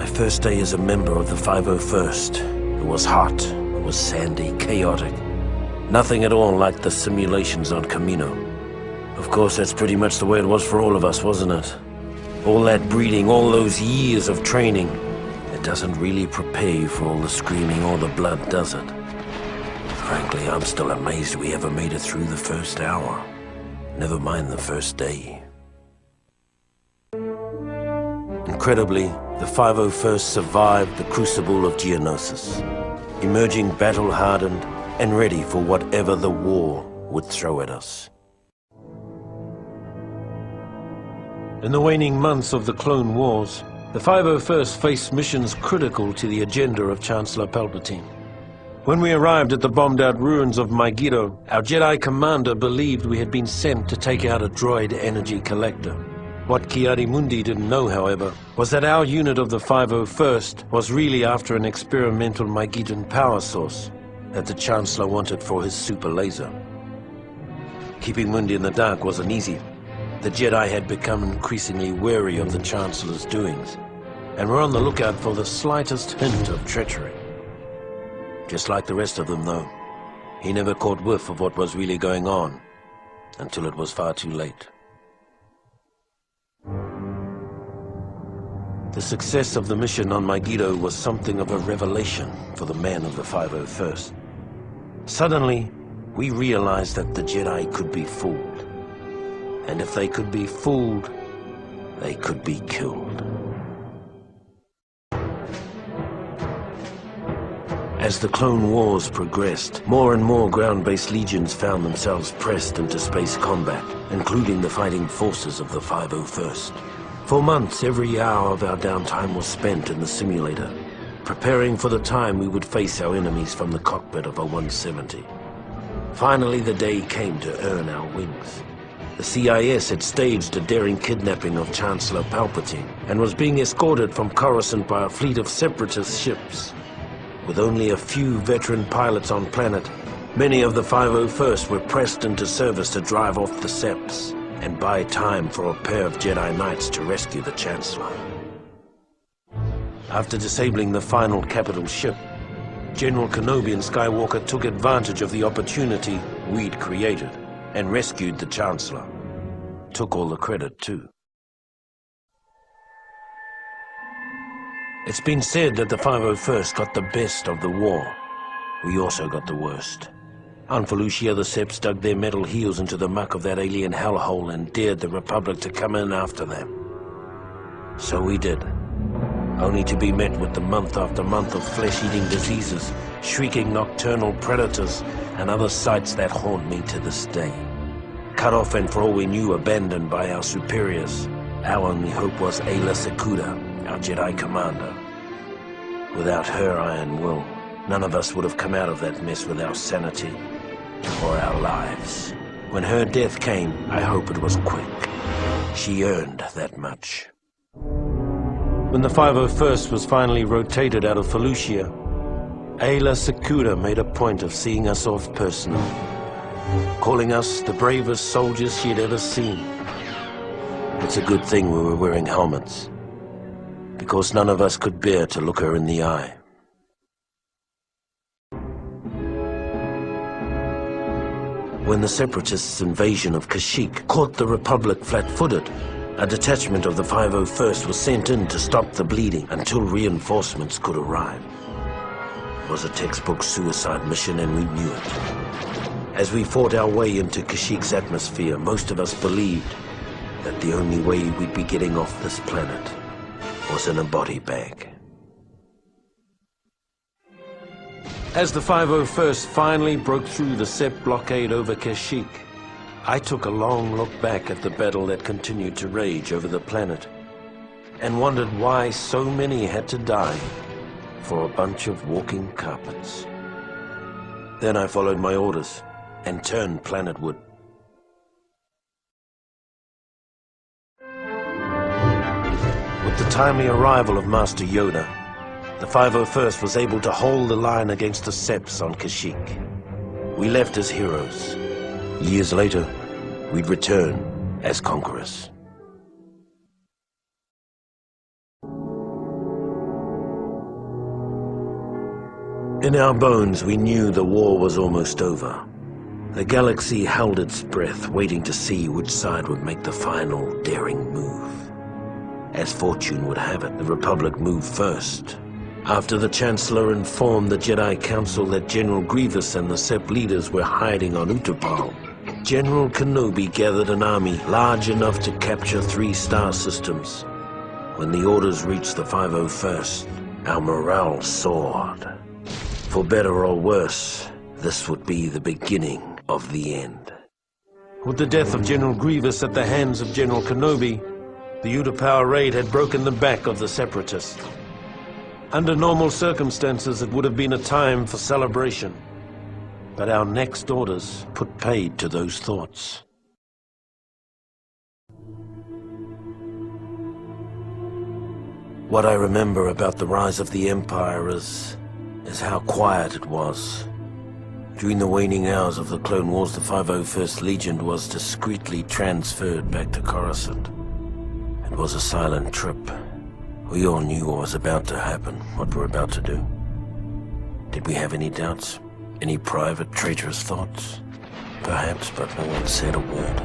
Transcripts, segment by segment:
My first day as a member of the 501st. It was hot, it was sandy, chaotic. Nothing at all like the simulations on Camino. Of course, that's pretty much the way it was for all of us, wasn't it? All that breeding, all those years of training. It doesn't really prepare you for all the screaming or the blood, does it? Frankly, I'm still amazed we ever made it through the first hour. Never mind the first day. Incredibly, the 501st survived the crucible of Geonosis, emerging battle-hardened and ready for whatever the war would throw at us. In the waning months of the Clone Wars, the 501st faced missions critical to the agenda of Chancellor Palpatine. When we arrived at the bombed-out ruins of Megiddo, our Jedi commander believed we had been sent to take out a droid energy collector. What Ki-Adi-Mundi didn't know, however, was that our unit of the 501st was really after an experimental Megiddan power source that the Chancellor wanted for his super laser. Keeping Mundi in the dark wasn't easy. The Jedi had become increasingly wary of the Chancellor's doings, and were on the lookout for the slightest hint of treachery. Just like the rest of them, though, he never caught whiff of what was really going on until it was far too late. The success of the mission on Megiddo was something of a revelation for the men of the 501st. Suddenly, we realized that the Jedi could be fooled. And if they could be fooled, they could be killed. As the Clone Wars progressed, more and more ground-based legions found themselves pressed into space combat, including the fighting forces of the 501st. For months, every hour of our downtime was spent in the simulator, preparing for the time we would face our enemies from the cockpit of a 170. Finally, the day came to earn our wings. The CIS had staged a daring kidnapping of Chancellor Palpatine and was being escorted from Coruscant by a fleet of separatist ships. With only a few veteran pilots on planet, many of the 501st were pressed into service to drive off the Seps and buy time for a pair of Jedi Knights to rescue the Chancellor. After disabling the final capital ship, General Kenobi and Skywalker took advantage of the opportunity we'd created and rescued the Chancellor. Took all the credit, too. It's been said that the 501st got the best of the war. We also got the worst. On Felucia, the Seps dug their metal heels into the muck of that alien hellhole and dared the Republic to come in after them. So we did, only to be met with the month after month of flesh-eating diseases, shrieking nocturnal predators, and other sights that haunt me to this day. Cut off and, for all we knew, abandoned by our superiors. Our only hope was Aayla Secura, our Jedi commander. Without her iron will, none of us would have come out of that mess with our sanity or our lives. When her death came, I hope it was quick. She earned that much. When the 501st was finally rotated out of Felucia, Aayla Secura made a point of seeing us off personally, calling us the bravest soldiers she had ever seen. It's a good thing we were wearing helmets, because none of us could bear to look her in the eye. When the Separatists' invasion of Kashyyyk caught the Republic flat-footed, a detachment of the 501st was sent in to stop the bleeding until reinforcements could arrive. It was a textbook suicide mission, and we knew it. As we fought our way into Kashyyyk's atmosphere, most of us believed that the only way we'd be getting off this planet was in a body bag. As the 501st finally broke through the Sep blockade over Kashyyyk, I took a long look back at the battle that continued to rage over the planet and wondered why so many had to die for a bunch of walking carpets. Then I followed my orders and turned planetward. With the timely arrival of Master Yoda, the 501st was able to hold the line against the Seps on Kashyyyk. We left as heroes. Years later, we'd return as conquerors. In our bones, we knew the war was almost over. The galaxy held its breath, waiting to see which side would make the final, daring move. As fortune would have it, the Republic moved first. After the Chancellor informed the Jedi Council that General Grievous and the Sept leaders were hiding on Utapau, General Kenobi gathered an army large enough to capture 3 star systems. When the orders reached the 501st, our morale soared. For better or worse, this would be the beginning of the end. With the death of General Grievous at the hands of General Kenobi, the Utapau raid had broken the back of the Separatists. Under normal circumstances, it would have been a time for celebration. But our next orders put paid to those thoughts. What I remember about the rise of the Empire is how quiet it was. During the waning hours of the Clone Wars, the 501st Legion was discreetly transferred back to Coruscant. It was a silent trip. We all knew what was about to happen, what we're about to do. Did we have any doubts? Any private, traitorous thoughts? Perhaps, but no one said a word.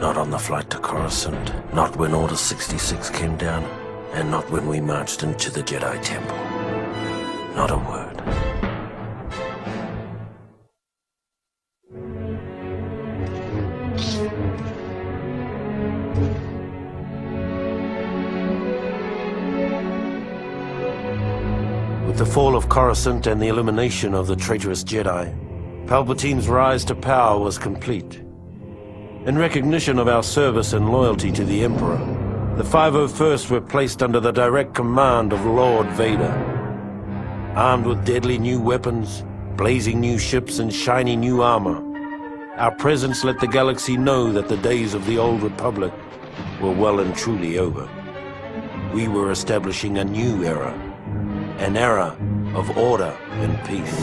Not on the flight to Coruscant, not when Order 66 came down, and not when we marched into the Jedi Temple. Not a word. With the fall of Coruscant and the elimination of the traitorous Jedi, Palpatine's rise to power was complete. In recognition of our service and loyalty to the Emperor, the 501st were placed under the direct command of Lord Vader. Armed with deadly new weapons, blazing new ships, and shiny new armor, our presence let the galaxy know that the days of the old Republic were well and truly over. We were establishing a new era, an era of order and peace.